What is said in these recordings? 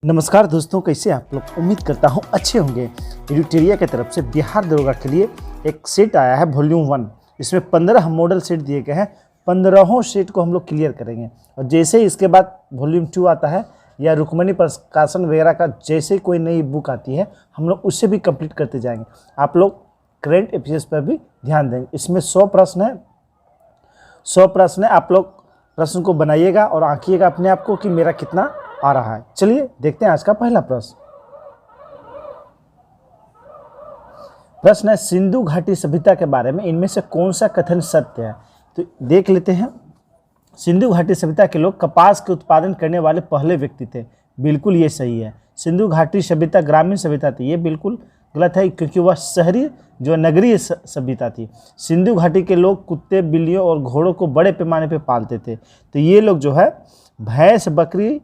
नमस्कार दोस्तों, कैसे आप लोग? उम्मीद करता हूँ अच्छे होंगे। एडिटोरिया की तरफ से बिहार दरोगा के लिए एक सेट आया है वॉल्यूम 1। इसमें 15 मॉडल सेट दिए गए हैं। 15 सेट को हम लोग क्लियर करेंगे और जैसे ही इसके बाद वॉल्यूम 2 आता है या रुक्मणी प्रकाशन वगैरह का जैसे कोई नई बुक आती है हम लोग उससे भी कंप्लीट करते जाएंगे। आप लोग करेंट अफेयर्स पर भी ध्यान देंगे। इसमें 100 प्रश्न है। 100 प्रश्न है। आप लोग प्रश्न को बनाइएगा और आंकिएगा अपने आप को कि मेरा कितना आ रहा है। चलिए देखते हैं आज का पहला प्रश्न। प्रश्न है, सिंधु घाटी सभ्यता के बारे में इनमें से कौन सा कथन सत्य है? तो देख लेते हैं। सिंधु घाटी सभ्यता के लोग कपास के उत्पादन करने वाले पहले व्यक्ति थे। बिल्कुल ये सही है। सिंधु घाटी सभ्यता ग्रामीण सभ्यता थी, ये बिल्कुल गलत है क्योंकि वह शहरी जो नगरीय सभ्यता थी। सिंधु घाटी के लोग कुत्ते, बिल्लियों और घोड़ों को बड़े पैमाने पर पालते थे। तो ये लोग जो है भैंस, बकरी,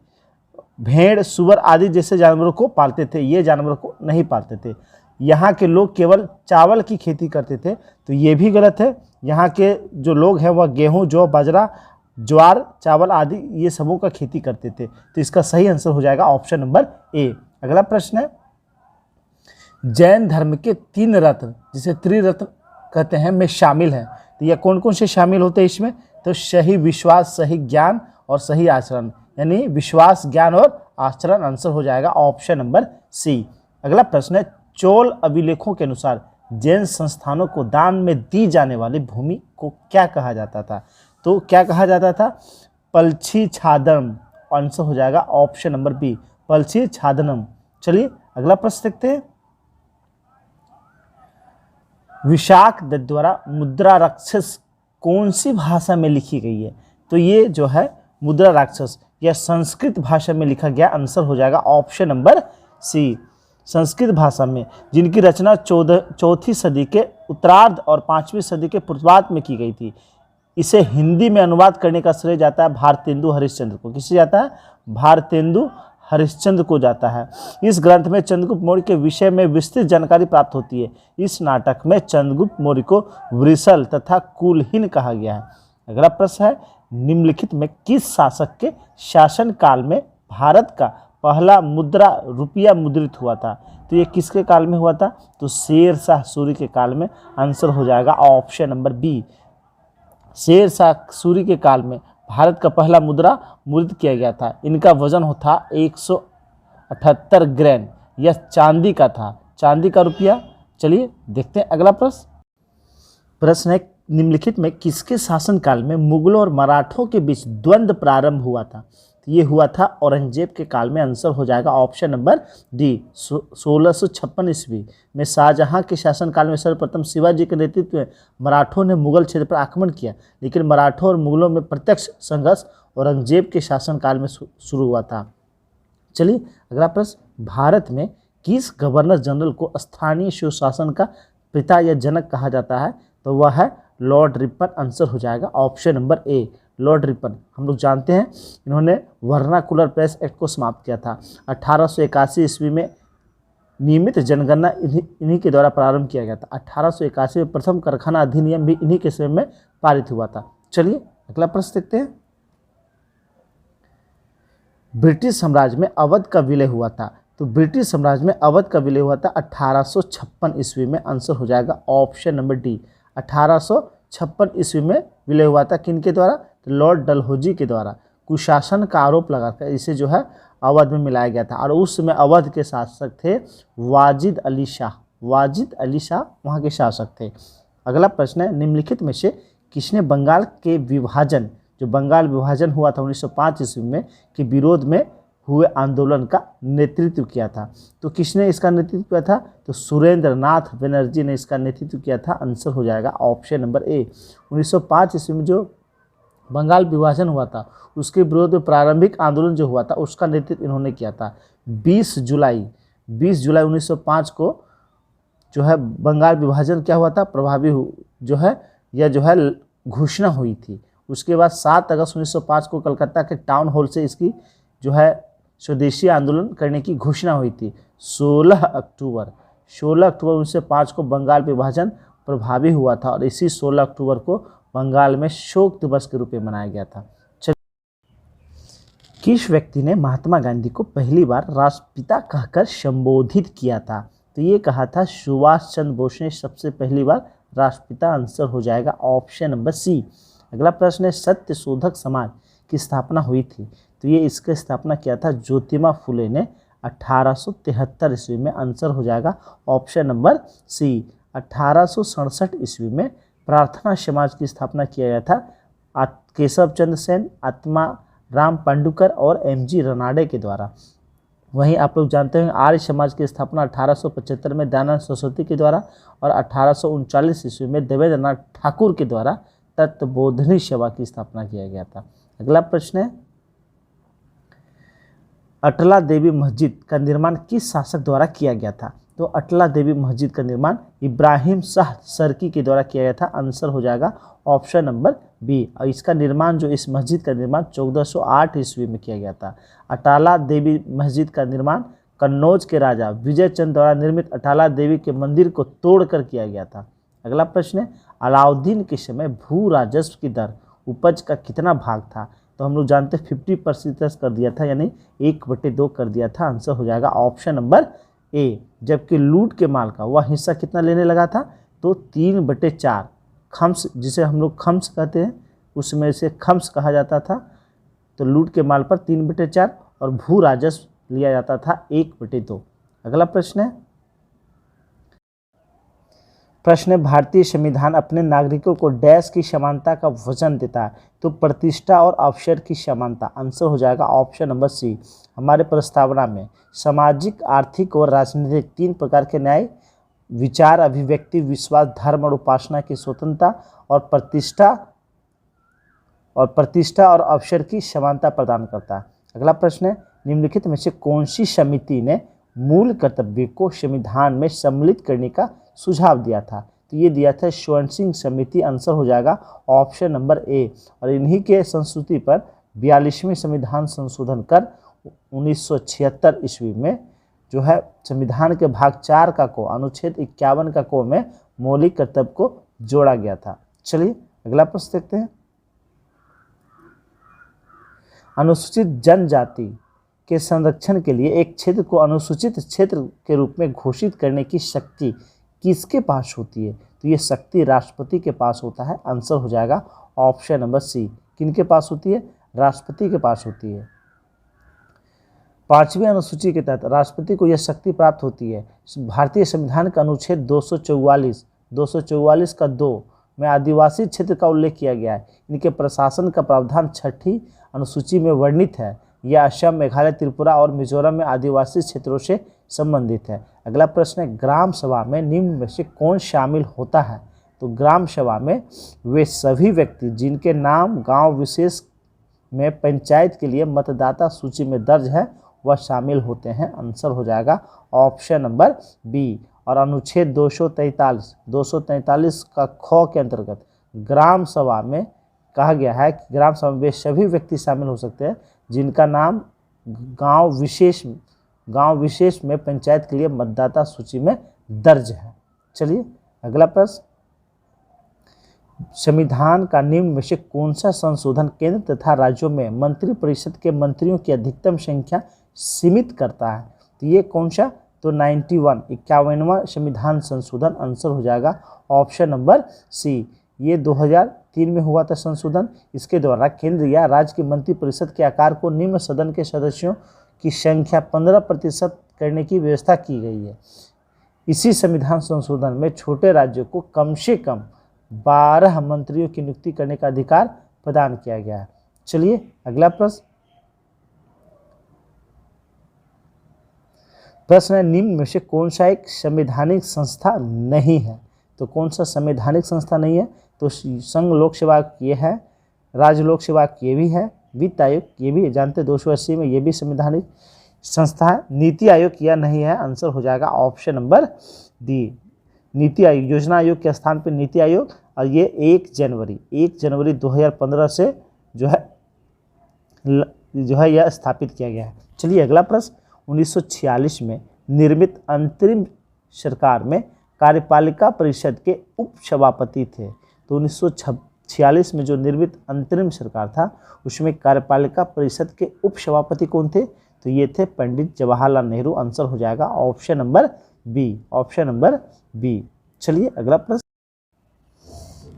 भेड़, सुअर आदि जैसे जानवरों को पालते थे। ये जानवरों को नहीं पालते थे। यहाँ के लोग केवल चावल की खेती करते थे, तो ये भी गलत है। यहाँ के जो लोग हैं वह गेहूं, जौ, बाजरा, ज्वार, चावल आदि ये सबों का खेती करते थे। तो इसका सही आंसर हो जाएगा ऑप्शन नंबर ए। अगला प्रश्न है, जैन धर्म के 3 रत्न जिसे त्रिरत्न कहते हैं में शामिल है। तो यह कौन कौन से शामिल होते हैं इसमें? तो सही विश्वास, सही ज्ञान और सही आचरण, यानी विश्वास, ज्ञान और आचरण आंसर हो जाएगा ऑप्शन नंबर सी। अगला प्रश्न है, चोल अभिलेखों के अनुसार जैन संस्थानों को दान में दी जाने वाली भूमि को क्या कहा जाता था? तो क्या कहा जाता था? पलछी छादनम आंसर हो जाएगा ऑप्शन नंबर बी, पलछी छादनम। चलिए अगला प्रश्न देखते हैं। विशाख दत्त द्वारा मुद्रा राक्षस कौन सी भाषा में लिखी गई है? तो ये जो है मुद्रा राक्षस यह संस्कृत भाषा में लिखा गया, आंसर हो जाएगा ऑप्शन नंबर सी, संस्कृत भाषा में, जिनकी रचना 4वीं सदी के उत्तरार्ध और 5वीं सदी के पूर्वार्ध में की गई थी। इसे हिंदी में अनुवाद करने का श्रेय जाता है भारतेंदु हरिश्चंद्र को। किसे जाता है? भारतेंदु हरिश्चंद्र को जाता है। इस ग्रंथ में चंद्रगुप्त मौर्य के विषय में विस्तृत जानकारी प्राप्त होती है। इस नाटक में चंद्रगुप्त मौर्य को वृषल तथा कुलहीन कहा गया है। अगला प्रश्न है, निम्नलिखित में किस शासक के शासन काल में भारत का पहला मुद्रा रुपया मुद्रित हुआ था? तो ये किसके काल में हुआ था? तो शेर शाह सूरी के काल में, आंसर हो जाएगा option number B, Sher Shah Suri के काल में भारत का पहला मुद्रा मुद्रित किया गया था। इनका वजन था 178 ग्राम। यह चांदी का था, चांदी का रुपया। चलिए देखते हैं अगला प्रश्न। प्रश्न है, निम्नलिखित में किसके शासनकाल में मुगलों और मराठों के बीच द्वंद्व प्रारंभ हुआ था? तो ये हुआ था औरंगजेब के काल में, आंसर हो जाएगा ऑप्शन नंबर डी, 1656 ईस्वी में शाहजहां के शासनकाल में सर्वप्रथम शिवाजी के नेतृत्व में मराठों ने मुगल क्षेत्र पर आक्रमण किया, लेकिन मराठों और मुगलों में प्रत्यक्ष संघर्ष औरंगजेब के शासनकाल में शुरू हुआ था। चलिए अगला प्रश्न, भारत में किस गवर्नर जनरल को स्थानीय सुशासन का पिता या जनक कहा जाता है? तो वह है लॉर्ड रिपन, आंसर हो जाएगा option number A, Lord Ripon. हम लोग जानते हैं इन्होंने वर्नाकुलर प्रेस एक्ट को समाप्त किया था। 1881 ईस्वी में नियमित जनगणना इन्हीं के द्वारा प्रारंभ किया गया था। 1881 में प्रथम कारखाना अधिनियम भी इन्हीं के समय में पारित हुआ था। चलिए अगला प्रश्न देखते हैं। ब्रिटिश साम्राज्य में अवध का विलय हुआ था। तो ब्रिटिश साम्राज्य में अवध का विलय हुआ था 1856 ईस्वी में, आंसर हो जाएगा ऑप्शन नंबर डी, 1856 ईस्वी में विलय हुआ था। किनके द्वारा? तो लॉर्ड डलहौजी के द्वारा कुशासन का आरोप लगाकर इसे जो है अवध में मिलाया गया था। और उस समय अवध के शासक थे वाजिद अली शाह। वाजिद अली शाह वहाँ के शासक थे। अगला प्रश्न है, निम्नलिखित में से किसने बंगाल के विभाजन, जो बंगाल विभाजन हुआ था 1905 ईस्वी में, के विरोध में हुए आंदोलन का नेतृत्व किया था? तो किसने इसका नेतृत्व किया था? तो सुरेंद्र नाथ बनर्जी ने इसका नेतृत्व किया था, आंसर हो जाएगा ऑप्शन नंबर ए। 1905 ईस्वी में जो बंगाल विभाजन हुआ था उसके विरोध में प्रारंभिक आंदोलन जो हुआ था उसका नेतृत्व इन्होंने किया था। 20 जुलाई 1905 को जो है बंगाल विभाजन क्या हुआ था, प्रभावी जो है यह जो है घोषणा हुई थी। उसके बाद 7 अगस्त 1905 को कलकत्ता के टाउन हॉल से इसकी जो है स्वदेशी आंदोलन करने की घोषणा हुई थी। 16 अक्टूबर 1905 को बंगाल विभाजन प्रभावी हुआ था और इसी 16 अक्टूबर को बंगाल में शोक दिवस के रूप में मनाया गया था। किस व्यक्ति ने महात्मा गांधी को पहली बार राष्ट्रपिता कहकर संबोधित किया था? तो ये कहा था सुभाष चंद्र बोस ने सबसे पहली बार राष्ट्रपिता। आंसर हो जाएगा ऑप्शन नंबर सी। अगला प्रश्न है सत्य शोधक समाज की स्थापना हुई थी? तो ये इसकी स्थापना किया था ज्योतिबा फुले ने 1873 ईस्वी में। आंसर हो जाएगा ऑप्शन नंबर सी। 1867 ईस्वी में प्रार्थना समाज की स्थापना किया गया था केशव चंद्र सेन, आत्मा राम पांडुकर और एमजी रनाडे के द्वारा। वहीं आप लोग जानते हैं आर्य समाज की स्थापना 1875 में दयानंद सरस्वती के द्वारा और 1839 ईस्वी में देवेंद्र नाथ ठाकुर के द्वारा तत्वबोधिनी सभा की स्थापना किया गया था। अगला प्रश्न है अटला देवी मस्जिद का निर्माण किस शासक द्वारा किया गया था? तो अटला देवी मस्जिद का निर्माण इब्राहिम शाह सरकी के द्वारा किया गया था। आंसर हो जाएगा ऑप्शन नंबर बी। और इसका निर्माण जो इस मस्जिद का निर्माण 1408 ईस्वी में किया गया था। अटाला देवी मस्जिद का निर्माण कन्नौज के राजा विजय चंद द्वारा निर्मित अटाला देवी के मंदिर को तोड़कर किया गया था। अगला प्रश्न है अलाउद्दीन के समय भू राजस्व की दर उपज का कितना भाग था? तो हम लोग जानते हैं 50% कर दिया था, यानी 1/2 कर दिया था। आंसर हो जाएगा ऑप्शन नंबर ए। जबकि लूट के माल का वह हिस्सा कितना लेने लगा था? तो 3/4 खम्स, जिसे हम लोग खम्स कहते हैं, उसमें से खम्स कहा जाता था। तो लूट के माल पर 3/4 और भू राजस्व लिया जाता था 1/2। अगला प्रश्न है भारतीय संविधान अपने नागरिकों को डैश की समानता का वचन देता है? तो प्रतिष्ठा और अवसर की समानता। आंसर हो जाएगा ऑप्शन नंबर सी। हमारे प्रस्तावना में सामाजिक, आर्थिक और राजनीतिक 3 प्रकार के न्याय, विचार, अभिव्यक्ति, विश्वास, धर्म और उपासना की स्वतंत्रता और प्रतिष्ठा और अवसर की समानता प्रदान करता है। अगला प्रश्न है निम्नलिखित में से कौन सी समिति ने मूल कर्तव्य को संविधान में सम्मिलित करने का सुझाव दिया था? तो ये दिया था स्वर्ण सिंह समिति। आंसर हो जाएगा ऑप्शन नंबर ए। और इन्हीं के संस्तुति पर 42वें संविधान संशोधन कर 1976 ईस्वी में जो है संविधान के भाग 4 का को अनुच्छेद 51 का को में मौलिक कर्तव्य को जोड़ा गया था। चलिए अगला प्रश्न देखते हैं। अनुसूचित जनजाति के संरक्षण के लिए एक क्षेत्र को अनुसूचित क्षेत्र के रूप में घोषित करने की शक्ति किसके पास होती है? तो ये शक्ति राष्ट्रपति के पास होता है। आंसर हो जाएगा ऑप्शन नंबर सी। किनके पास होती है? राष्ट्रपति के पास होती है। 5वीं अनुसूची के तहत राष्ट्रपति को यह शक्ति प्राप्त होती है। भारतीय संविधान का अनुच्छेद 244 का 2 में आदिवासी क्षेत्र का उल्लेख किया गया है। इनके प्रशासन का प्रावधान 6ठी अनुसूची में वर्णित है। यह असम, मेघालय, त्रिपुरा और मिजोरम में आदिवासी क्षेत्रों से संबंधित है। अगला प्रश्न है ग्राम सभा में निम्न में से कौन शामिल होता है? तो ग्राम सभा में वे सभी व्यक्ति जिनके नाम गांव विशेष में पंचायत के लिए मतदाता सूची में दर्ज है वह शामिल होते हैं। आंसर हो जाएगा ऑप्शन नंबर बी। और अनुच्छेद 243 का ख के अंतर्गत ग्राम सभा में कहा गया है कि ग्राम सभा में वे सभी व्यक्ति शामिल हो सकते हैं जिनका नाम गांव विशेष में पंचायत के लिए मतदाता सूची में दर्ज है। चलिए अगला प्रश्न संविधान का निम्न में से कौन सा संशोधन केंद्र तथा राज्यों में मंत्रिपरिषद के मंत्रियों की अधिकतम संख्या सीमित करता है? तो ये कौन सा? तो 51वां संविधान संशोधन। आंसर हो जाएगा ऑप्शन नंबर सी। ये 2003 में हुआ था संशोधन। इसके द्वारा केंद्र या राज्य की मंत्रिपरिषद के आकार को निम्न सदन के सदस्यों की संख्या 15% करने की व्यवस्था की गई है। इसी संविधान संशोधन में छोटे राज्यों को कम से कम 12 मंत्रियों की नियुक्ति करने का अधिकार प्रदान किया गया है। चलिए अगला प्रश्न है निम्न में से कौन सा एक संवैधानिक संस्था नहीं है? तो कौन सा संवैधानिक संस्था नहीं है? तो संघ लोक सेवा ये है, राज्य लोक सेवा ये भी है, वित्त आयोग ये भी जानते 280 में ये भी संवैधानिक संस्था है। नीति आयोग यह नहीं है। आंसर हो जाएगा option number D. NITI Aayog योजना आयोग के स्थान पर नीति आयोग। और ये 1 जनवरी 2015 से जो है यह स्थापित किया गया है। चलिए अगला प्रश्न 1946 में निर्मित अंतरिम सरकार में कार्यपालिका परिषद के उप सभापति थे। तो 46 में जो निर्मित अंतरिम सरकार था उसमें कार्यपालिका परिषद के उप सभापति कौन थे? तो ये थे पंडित जवाहरलाल नेहरू। आंसर हो जाएगा option number B, option number B. चलिए अगला प्रश्न,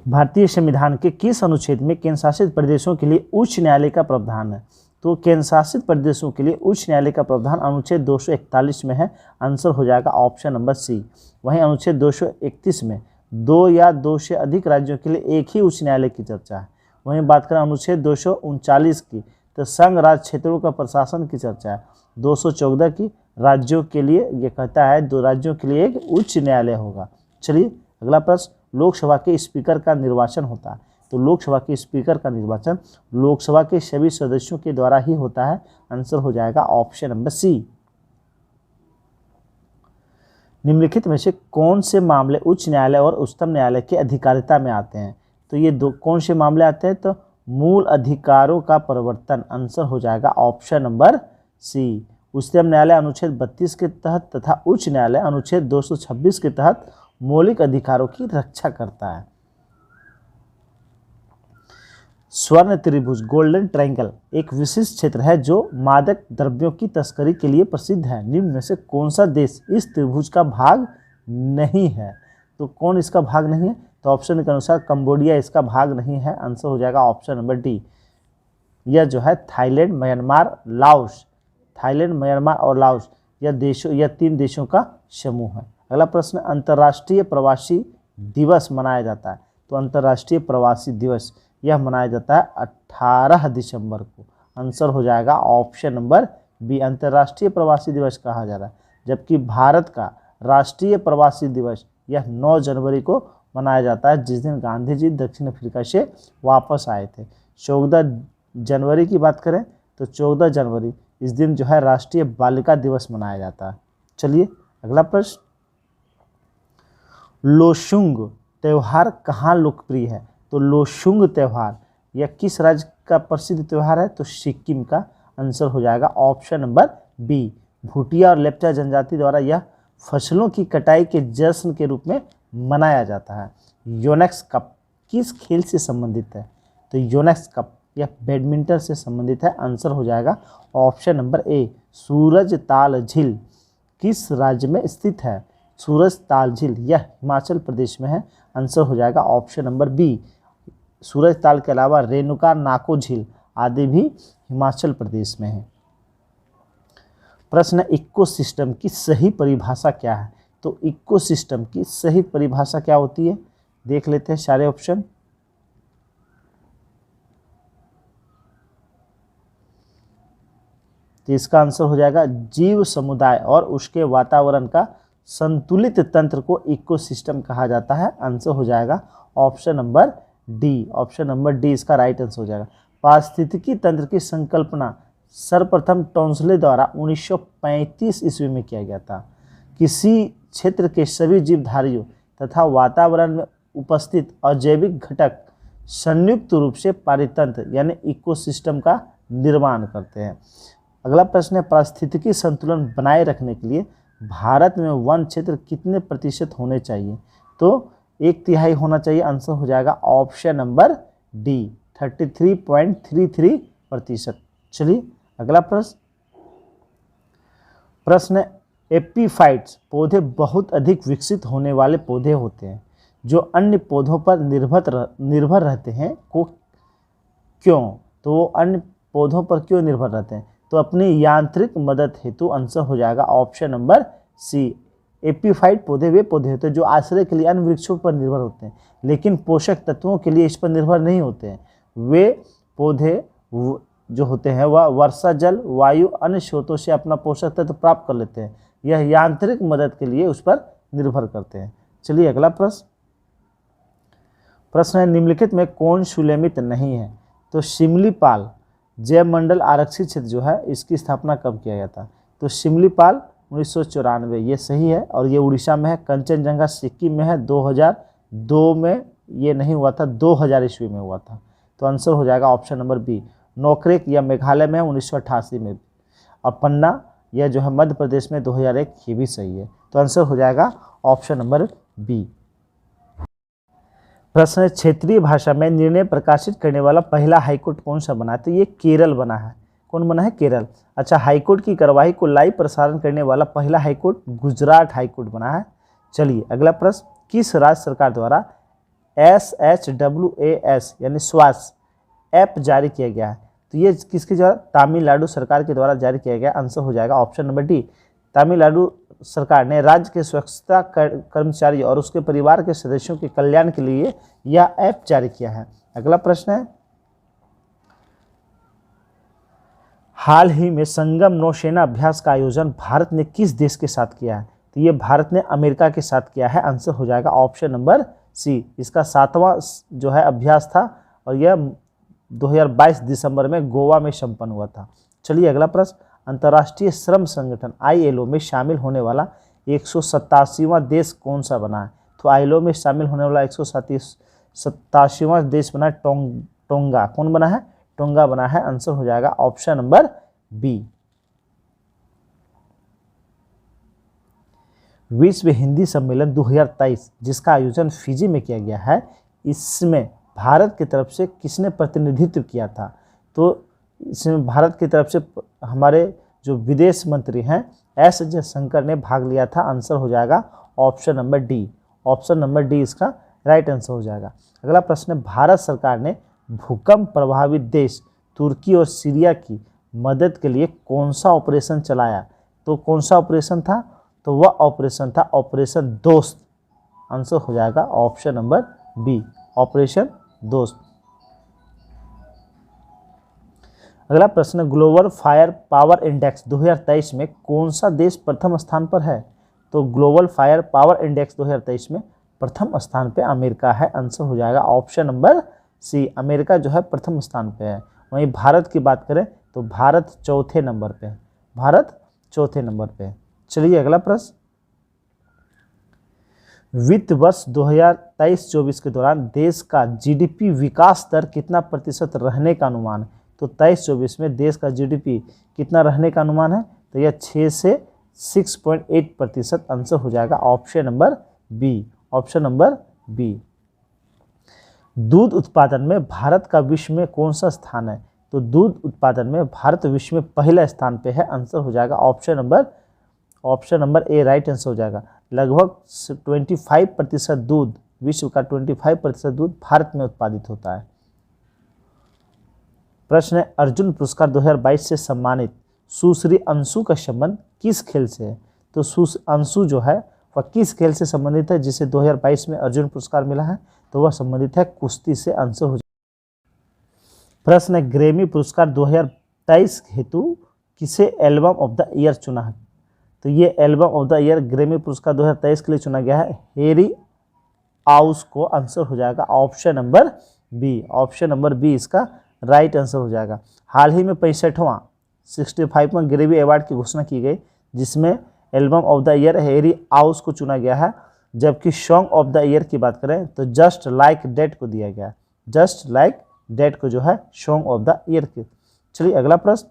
भारतीय संविधान के किस अनुच्छेद में केंद्र शासित प्रदेशों के लिए उच्च न्यायालय का प्रावधान है? तो केंद्र शासित प्रदेशों के लिए उच्च न्यायालय का प्रावधान अनुच्छेद 241 में है। आंसर हो जाएगा ऑप्शन नंबर सी। वहीं अनुच्छेद 231 में 2 या 2 से अधिक राज्यों के लिए एक ही उच्च न्यायालय की चर्चा है। वहीं बात करें अनुच्छेद 239 की, तो संघ राज्य क्षेत्रों का प्रशासन की चर्चा है। 214 की, राज्यों के लिए ये कहता है 2 राज्यों के लिए एक उच्च न्यायालय होगा। चलिए अगला प्रश्न, लोकसभा के स्पीकर का निर्वाचन होता है। तो लोकसभा के स्पीकर का निर्वाचन लोकसभा के सभी सदस्यों के द्वारा ही होता है। आंसर हो जाएगा ऑप्शन नंबर सी। निम्नलिखित में से कौन से मामले उच्च न्यायालय और उच्चतम न्यायालय के अधिकारिता में आते हैं? तो ये दो कौन से मामले आते हैं? तो मूल अधिकारों का परिवर्तन। आंसर हो जाएगा ऑप्शन नंबर सी। उच्चतम न्यायालय अनुच्छेद 32 के तहत तथा उच्च न्यायालय अनुच्छेद 226 के तहत मौलिक अधिकारों की रक्षा करता है। स्वर्ण त्रिभुज गोल्डन ट्रायंगल एक विशिष्ट क्षेत्र है जो मादक द्रव्यों की तस्करी के लिए प्रसिद्ध है। निम्न में से कौन सा देश इस त्रिभुज का भाग नहीं है? तो कौन इसका भाग नहीं है? तो ऑप्शन के अनुसार कंबोडिया इसका भाग नहीं है। आंसर हो जाएगा ऑप्शन नंबर डी। यह जो है Thailand, Myanmar, Laos, Thailand, Myanmar और लाओस यह 3 देशों का समूह है। अगला प्रश्न, अंतर्राष्ट्रीय प्रवासी दिवस मनाया जाता है। तो अंतर्राष्ट्रीय प्रवासी दिवस यह मनाया जाता है 18 दिसंबर को। आंसर हो जाएगा ऑप्शन नंबर बी, अंतर्राष्ट्रीय प्रवासी दिवस कहा जा रहा है। जबकि भारत का राष्ट्रीय प्रवासी दिवस यह 9 जनवरी को मनाया जाता है, जिस दिन गांधी जी दक्षिण अफ्रीका से वापस आए थे। 14 जनवरी की बात करें तो 14 जनवरी इस दिन जो है राष्ट्रीय बालिका दिवस मनाया जाता है। चलिए अगला प्रश्न, लोशुंग त्यौहार कहाँ लोकप्रिय है? तो लोशुंग त्यौहार यह किस राज्य का प्रसिद्ध त्यौहार है? तो सिक्किम का। आंसर हो जाएगा ऑप्शन नंबर बी। भूटिया और लेप्चा जनजाति द्वारा यह फसलों की कटाई के जश्न के रूप में मनाया जाता है। योनेक्स कप किस खेल से संबंधित है? तो योनेक्स कप यह बैडमिंटन से संबंधित है। आंसर हो जाएगा ऑप्शन नंबर ए। सूरज ताल झील किस राज्य में स्थित है? सूरज ताल झील यह हिमाचल प्रदेश में है। आंसर हो जाएगा ऑप्शन नंबर बी। सूरज ताल के अलावा रेणुका, नाको झील आदि भी हिमाचल प्रदेश में है। प्रश्न, इकोसिस्टम की सही परिभाषा क्या है? तो इकोसिस्टम की सही परिभाषा क्या होती है? देख लेते हैं सारे ऑप्शन। तो इसका आंसर हो जाएगा जीव समुदाय और उसके वातावरण का संतुलित तंत्र को इकोसिस्टम कहा जाता है। आंसर हो जाएगा option number D. Option number D इसका राइट आंसर हो जाएगा। पारिस्थितिकी तंत्र की संकल्पना सर्वप्रथम टॉन्सले द्वारा 1935 ईस्वी में किया गया था। किसी क्षेत्र के सभी जीवधारियों तथा वातावरण में उपस्थित अजैविक घटक संयुक्त रूप से पारितंत्र यानी इकोसिस्टम का निर्माण करते हैं। अगला प्रश्न है, पारिस्थितिकी संतुलन बनाए रखने के लिए भारत में वन क्षेत्र कितने प्रतिशत होने चाहिए? तो 1/3 होना चाहिए। आंसर हो जाएगा ऑप्शन नंबर डी 33.33%। चलिए अगला प्रश्न एपीफाइट्स पौधे बहुत अधिक विकसित होने वाले पौधे होते हैं जो अन्य पौधों पर निर्भर रहते हैं को क्यों? तो वो अन्य पौधों पर क्यों निर्भर रहते हैं? तो अपनी यांत्रिक मदद हेतु। आंसर हो जाएगा ऑप्शन नंबर सी। एपीफाइट पौधे वे पौधे होते हैं जो आश्रय के लिए अन्य वृक्षों पर निर्भर होते हैं, लेकिन पोषक तत्वों के लिए इस पर निर्भर नहीं होते हैं। वे पौधे जो होते हैं वह वर्षा जल, वायु, अन्य स्रोतों से अपना पोषक तत्व प्राप्त कर लेते हैं। यह यांत्रिक मदद के लिए उस पर निर्भर करते हैं। चलिए अगला प्रश्न है, निम्नलिखित में कौन सुलेमित नहीं है? तो सिमलीपाल जैव मंडल आरक्षित क्षेत्र जो है इसकी स्थापना कब किया गया था? तो सिमलीपाल 1994 ये सही है और ये उड़ीसा में है। कंचनजंगा सिक्किम में है। 2002 में ये नहीं हुआ था, 2000 ईस्वी में हुआ था। तो आंसर हो जाएगा ऑप्शन नंबर बी। नोकरेक यह मेघालय में है 1988 में। और पन्ना यह जो है मध्य प्रदेश में 2001, ये भी सही है। तो आंसर हो जाएगा ऑप्शन नंबर बी। प्रश्न है, क्षेत्रीय भाषा में निर्णय प्रकाशित करने वाला पहला हाईकोर्ट कौन सा बना है? तो ये केरल बना है। कौन बना है? केरल। अच्छा, हाईकोर्ट की कार्यवाही को लाइव प्रसारण करने वाला पहला हाईकोर्ट गुजरात हाईकोर्ट बना है। चलिए अगला प्रश्न, किस राज्य सरकार द्वारा SHWAS यानी स्वास ऐप जारी किया गया है? तो ये किसके द्वारा? तमिलनाडु सरकार के द्वारा जारी किया गया। आंसर हो जाएगा ऑप्शन नंबर डी। तमिलनाडु सरकार ने राज्य के स्वच्छता कर्मचारी और उसके परिवार के सदस्यों के कल्याण के लिए यह ऐप जारी किया है। अगला प्रश्न है, हाल ही में संगम नौसेना अभ्यास का आयोजन भारत ने किस देश के साथ किया है? तो ये भारत ने अमेरिका के साथ किया है। आंसर हो जाएगा ऑप्शन नंबर सी। इसका 7वां जो है अभ्यास था और यह 2022 दिसंबर में गोवा में संपन्न हुआ था। चलिए अगला प्रश्न, अंतर्राष्ट्रीय श्रम संगठन ILO में शामिल होने वाला 187वां देश कौन सा बना है? तो ILO में शामिल होने वाला 187वां देश बना टोंगा। कौन बना है? टोंगा बना है। आंसर हो जाएगा ऑप्शन नंबर बी। विश्व हिंदी सम्मेलन 2023 जिसका आयोजन फिजी में किया गया है, इसमें भारत की तरफ से किसने प्रतिनिधित्व किया था? तो इसमें भारत की तरफ से हमारे जो विदेश मंत्री हैं S जयशंकर ने भाग लिया था। आंसर हो जाएगा option number D. Option number D इसका राइट आंसर हो जाएगा। अगला प्रश्न है, भारत सरकार ने भूकंप प्रभावित देश तुर्की और सीरिया की मदद के लिए कौन सा ऑपरेशन चलाया? तो कौन सा ऑपरेशन था? तो वह ऑपरेशन था ऑपरेशन दोस्त। आंसर हो जाएगा ऑप्शन नंबर बी, ऑपरेशन दोस्त। अगला प्रश्न, ग्लोबल फायर पावर इंडेक्स 2023 में कौन सा देश प्रथम स्थान पर है? तो ग्लोबल फायर पावर इंडेक्स 2023 में प्रथम स्थान पे अमेरिका है। आंसर हो जाएगा ऑप्शन नंबर सी, अमेरिका जो है प्रथम स्थान पे है। वहीं भारत की बात करें तो भारत चौथे नंबर पे है। भारत चौथे नंबर पे है। चलिए अगला प्रश्न, वित्त वर्ष 2023-24 के दौरान देश का GDP विकास दर कितना प्रतिशत रहने का अनुमान है? तो 23-24 में देश का GDP कितना रहने का अनुमान है? तो यह 6 से 6.8%। आंसर हो जाएगा option number B. Option number B. दूध उत्पादन में भारत का विश्व में कौन सा स्थान है? तो दूध उत्पादन में भारत विश्व में पहला स्थान पे है। आंसर हो जाएगा option number A right answer हो जाएगा। लगभग 25% दूध, विश्व का 25% दूध भारत में उत्पादित होता है। प्रश्न है, अर्जुन पुरस्कार 2022 से सम्मानित सुश्री अंशु का संबंध किस खेल से है? तो अंशु जो है वह किस खेल से संबंधित है जिसे 2022 में अर्जुन पुरस्कार मिला है? तो वह संबंधित है कुश्ती से। आंसर हो जाएगा। प्रश्न है, ग्रैमी पुरस्कार 2023 हेतु किसे एल्बम ऑफ द ईयर चुना है? तो ये album of the year Grammy पुरस्कार 2023 के लिए चुना गया है हैरी आउस को। आंसर हो जाएगा option number B. Option number B इसका राइट आंसर हो जाएगा। हाल ही में 65वां ग्रैमी अवार्ड की घोषणा की गई जिसमें album of the year Harry आउस को चुना गया है। जबकि सॉन्ग ऑफ द ईयर की बात करें तो जस्ट लाइक डेट को दिया गया। जस्ट लाइक डेट को जो है सॉन्ग ऑफ द ईयर की। चलिए अगला प्रश्न,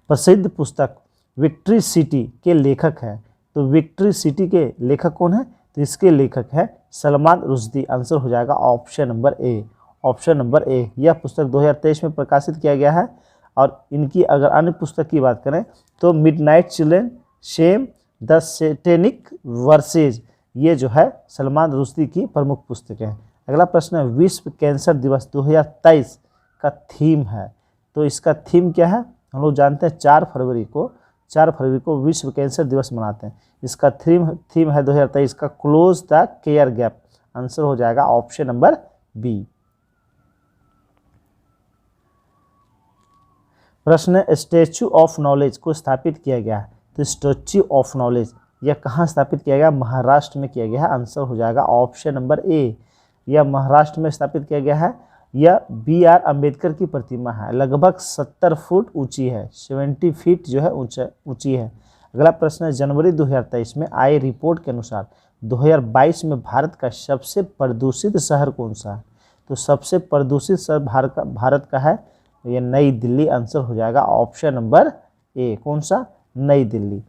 प्रसिद्ध पुस्तक विक्ट्री सिटी के लेखक हैं। तो विक्ट्री सिटी के लेखक कौन है? तो इसके लेखक है सलमान रुश्दी। आंसर हो जाएगा option number A. Option number A. यह पुस्तक 2023 में प्रकाशित किया गया है। और इनकी अगर अन्य पुस्तक की बात करें तो midnight children, shame, the satanic verses, ये जो है सलमान रुश्दी की प्रमुख पुस्तकें हैं। अगला प्रश्न है, विश्व कैंसर दिवस 2023 का थीम है। तो इसका थीम क्या है? हम लोग जानते हैं 4 फरवरी को विश्व कैंसर दिवस मनाते हैं। इसका थीम है 2023 का close the care gap. Answer हो जाएगा ऑप्शन नंबर बी। प्रश्न है, स्टैच्यू ऑफ नॉलेज को स्थापित किया गया है। तो स्टैच्यू ऑफ नॉलेज यह कहाँ स्थापित किया गया? महाराष्ट्र में किया गया है। आंसर हो जाएगा ऑप्शन नंबर ए। यह महाराष्ट्र में स्थापित किया गया है। यह BR अम्बेडकर की प्रतिमा है। लगभग 70 फुट ऊंची है। 70 फीट जो है ऊंची है। अगला प्रश्न है, जनवरी 2023 में आई रिपोर्ट के अनुसार 2022 में भारत का सबसे प्रदूषित शहर कौन सा है? तो सबसे प्रदूषित शहर भारत का है यह नई दिल्ली। आंसर हो जाएगा ऑप्शन नंबर ए। कौन सा? नई दिल्ली।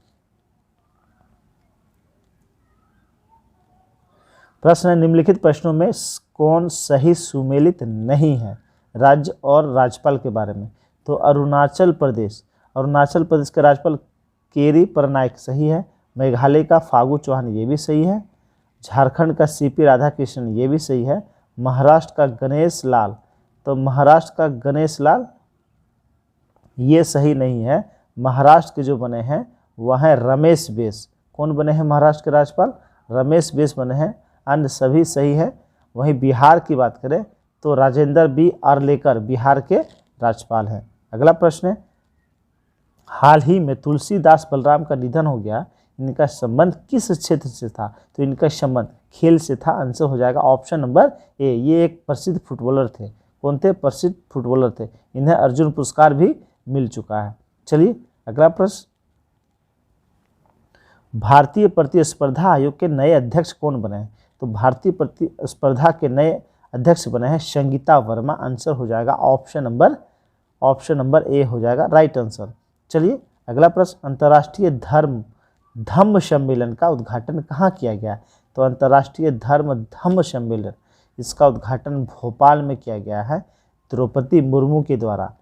प्रश्न है, निम्नलिखित प्रश्नों में कौन सही सुमेलित नहीं है राज्य और राज्यपाल के बारे में। तो अरुणाचल प्रदेश के राज्यपाल केरी परनायक सही है। मेघालय का फागू चौहान ये भी सही है। झारखंड का सीपी राधाकृष्णन ये भी सही है। महाराष्ट्र का गणेश लाल, तो महाराष्ट्र का गणेश लाल ये सही नहीं है। महाराष्ट्र के जो बने हैं वह हैं रमेश बैस। कौन बने हैं महाराष्ट्र के राज्यपाल? रमेश बैस बने हैं। अन्य सभी सही है। वहीं बिहार की बात करें तो राजेंद्र बी आर्लेकर बिहार के राज्यपाल हैं। अगला प्रश्न है, हाल ही में तुलसीदास बलराम का निधन हो गया, इनका संबंध किस क्षेत्र से था? तो इनका संबंध खेल से था। आंसर हो जाएगा ऑप्शन नंबर ए। ये एक प्रसिद्ध फुटबॉलर थे। कौन थे? प्रसिद्ध फुटबॉलर थे। इन्हें अर्जुन पुरस्कार भी मिल चुका है। चलिए अगला प्रश्न, भारतीय प्रतिस्पर्धा आयोग के नए अध्यक्ष कौन बने हैं? तो भारतीय प्रतिस्पर्धा के नए अध्यक्ष बने हैं संगीता वर्मा। आंसर हो जाएगा ऑप्शन नंबर ए हो जाएगा राइट आंसर। चलिए अगला प्रश्न, अंतर्राष्ट्रीय धम्म सम्मेलन का उद्घाटन कहाँ किया गया? तो अंतर्राष्ट्रीय धम्म सम्मेलन, इसका उद्घाटन भोपाल में किया गया है द्रौपदी मुर्मू के द्वारा।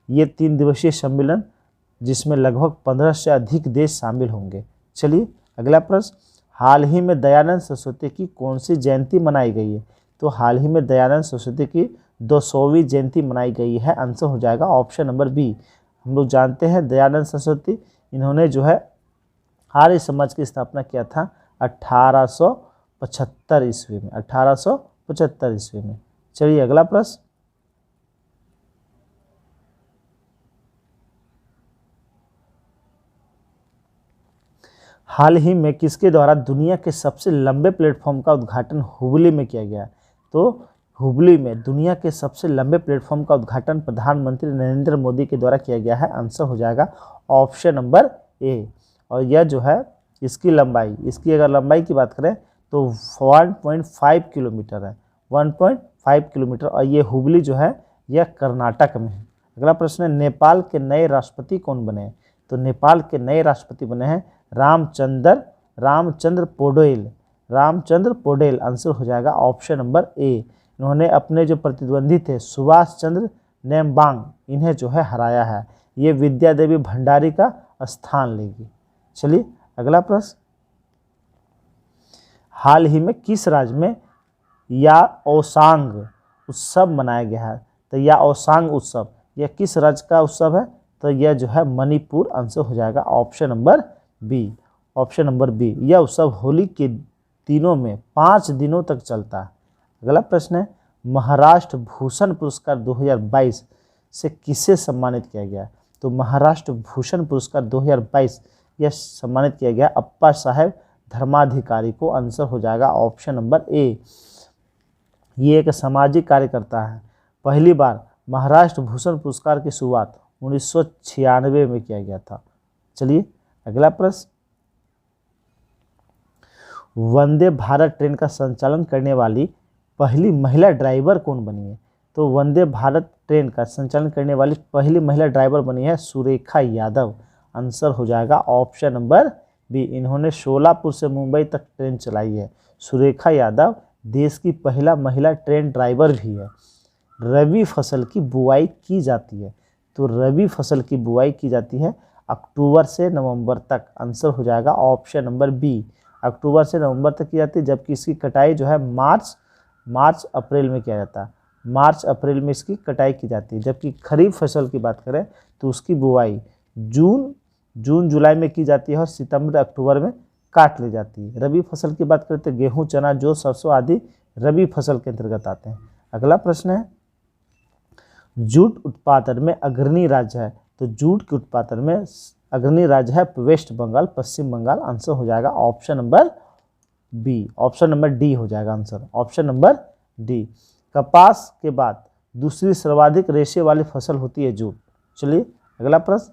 ये 3 दिवसीय सम्मेलन जिसमें लगभग 15 से अधिक देश शामिल होंगे। चलिए अगला प्रश्न, हाल ही में दयानंद सरस्वती की कौन सी जयंती मनाई गई है? तो हाल ही में दयानंद सरस्वती की 200वीं जयंती मनाई गई है। आंसर हो जाएगा ऑप्शन नंबर बी। हम लोग जानते हैं दयानंद सरस्वती, इन्होंने जो है आर्य समाज की स्थापना किया था 1875 ईस्वी में। 1875 ईस्वी में। चलिए अगला प्रश्न, हाल ही में किसके द्वारा दुनिया के सबसे लंबे प्लेटफॉर्म का उद्घाटन हुबली में किया गया? तो हुबली में दुनिया के सबसे लंबे प्लेटफॉर्म का उद्घाटन प्रधानमंत्री नरेंद्र मोदी के द्वारा किया गया है। आंसर हो जाएगा ऑप्शन नंबर ए। और यह जो है इसकी लंबाई, इसकी अगर लंबाई की बात करें तो 1.5 किलोमीटर है। 1.5 किलोमीटर। और ये हुबली जो है यह कर्नाटक में है। अगला प्रश्न है, नेपाल के नए राष्ट्रपति कौन बने हैं? तो नेपाल के नए राष्ट्रपति बने हैं रामचंद्र पौडेल। आंसर हो जाएगा ऑप्शन नंबर ए। इन्होंने अपने जो प्रतिद्वंदी थे सुभाष चंद्र नेम्बांग, इन्हें जो है हराया है। ये विद्या देवी भंडारी का स्थान लेगी। चलिए अगला प्रश्न, हाल ही में किस राज्य में याओसांग उत्सव मनाया गया है? तो याओसांग उत्सव यह किस राज्य का उत्सव है? तो यह जो है मणिपुर। आंसर हो जाएगा ऑप्शन नंबर बी। यह उत्सव होली के दिनों में 5 दिनों तक चलता है। अगला प्रश्न है, महाराष्ट्र भूषण पुरस्कार 2022 से किसे सम्मानित किया गया? तो महाराष्ट्र भूषण पुरस्कार 2022 यह सम्मानित किया गया अप्पा साहेब धर्माधिकारी को। आंसर हो जाएगा ऑप्शन नंबर ए। ये एक सामाजिक कार्यकर्ता है। पहली बार महाराष्ट्र भूषण पुरस्कार की शुरुआत 1996 में किया गया था। चलिए अगला प्रश्न, वंदे भारत ट्रेन का संचालन करने वाली पहली महिला ड्राइवर कौन बनी है? तो वंदे भारत ट्रेन का संचालन करने वाली पहली महिला ड्राइवर बनी है सुरेखा यादव। आंसर हो जाएगा ऑप्शन नंबर बी। इन्होंने शोलापुर से मुंबई तक ट्रेन चलाई है। सुरेखा यादव देश की पहला महिला ट्रेन ड्राइवर भी है। रबी फसल की बुआई की जाती है। तो रबी फसल की बुआई की जाती है अक्टूबर से नवंबर तक। आंसर हो जाएगा ऑप्शन नंबर बी। अक्टूबर से नवंबर तक की जाती है, जबकि इसकी कटाई जो है मार्च अप्रैल में किया जाता है। मार्च अप्रैल में इसकी कटाई की जाती है। जबकि खरीफ फसल की बात करें तो उसकी बुआई जून जुलाई में की जाती है और सितंबर अक्टूबर में काट ली जाती है। रबी फसल की बात करें तो गेहूँ, चना, जौ, सरसों आदि रबी फसल के अंतर्गत आते हैं। अगला प्रश्न है, जूट उत्पादन में अग्रणी राज्य है। तो जूट के उत्पादन में अग्रणी राज्य है वेस्ट बंगाल, पश्चिम बंगाल। आंसर हो जाएगा option number B. Option number D हो जाएगा आंसर। Option number D. कपास के बाद दूसरी सर्वाधिक रेशे वाली फसल होती है जूट। चलिए अगला प्रश्न,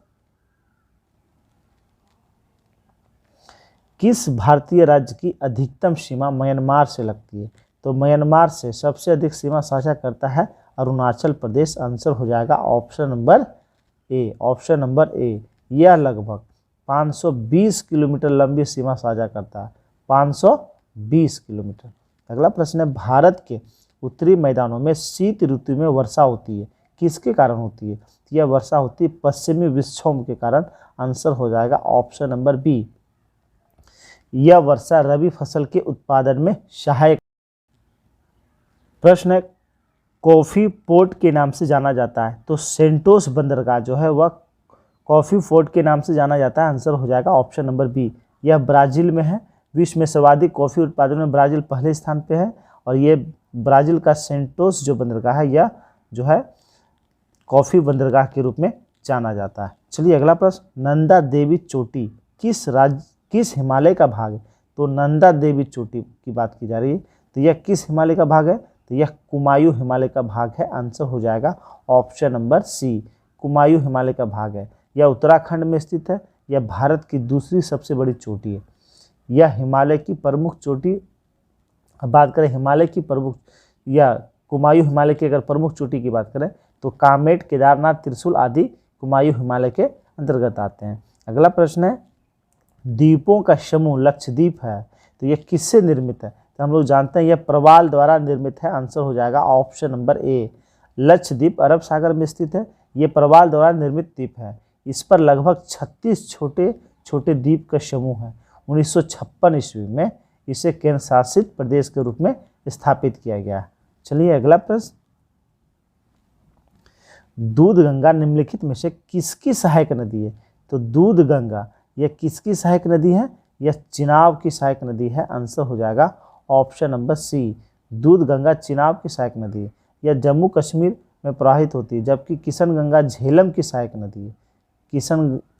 किस भारतीय राज्य की अधिकतम सीमा म्यांमार से लगती है? तो म्यांमार से सबसे अधिक सीमा साझा करता है अरुणाचल प्रदेश। आंसर हो जाएगा option number A. Option number A. यह लगभग 520 किलोमीटर लंबी सीमा साझा करता है। 520 किलोमीटर। अगला प्रश्न है, भारत के उत्तरी मैदानों में शीत ऋतु में वर्षा होती है, किसके कारण होती है? यह वर्षा होती है पश्चिमी विक्षोभ के कारण। आंसर हो जाएगा ऑप्शन नंबर बी। यह वर्षा रबी फसल के उत्पादन में सहायक। प्रश्न है, कॉफी पोर्ट के नाम से जाना जाता है, तो सेंटोस बंदरगाह जो है वह कॉफी पोर्ट के नाम से जाना जाता है। आंसर हो जाएगा ऑप्शन नंबर बी। यह ब्राजील में है। विश्व में सर्वाधिक कॉफी उत्पादन में ब्राजील पहले स्थान पे है, और ये ब्राजील का सेंटोस जो बंदरगाह है यह जो है कॉफी बंदरगाह के रूप में जाना जाता है। चलिए अगला प्रश्न, नंदा देवी चोटी किस हिमालय का भाग है? तो नंदा देवी चोटी की बात की जा रही है, तो यह किस हिमालय का भाग है? तो यह कुमायूं हिमालय का भाग है। आंसर हो जाएगा option number C, Kumaon Himalaya का भाग है। यह उत्तराखंड में स्थित है। यह भारत की दूसरी सबसे बड़ी चोटी है। यह हिमालय की प्रमुख चोटी, अब बात करें हिमालय की प्रमुख या कुमायूं हिमालय की अगर प्रमुख चोटी की बात करें तो कामेट, केदारनाथ, त्रिशूल आदि कुमायूं हिमालय के अंतर्गत आते हैं। अगला प्रश्न है, द्वीपों का समूह लक्षद्वीप है, तो यह किससे निर्मित है? तो हम लोग जानते हैं यह प्रवाल द्वारा निर्मित है। आंसर हो जाएगा ऑप्शन नंबर ए। लक्षद्वीप अरब सागर में स्थित है। यह प्रवाल द्वारा निर्मित द्वीप है। इस पर लगभग 36 छोटे छोटे द्वीप का समूह है। 1956 ईस्वी में इसे केंद्र शासित प्रदेश के रूप में स्थापित किया गया। चलिए अगला प्रश्न, दूधगंगा निम्नलिखित में से किसकी सहायक नदी है? तो दूधगंगा यह किसकी सहायक नदी है? यह चिनाब की सहायक नदी है। आंसर हो जाएगा option number C, Doodhganga Chenab की सहायक नदी है। यह जम्मू कश्मीर में प्रवाहित होती है, जबकि किशनगंगा झेलम की सहायक नदी है।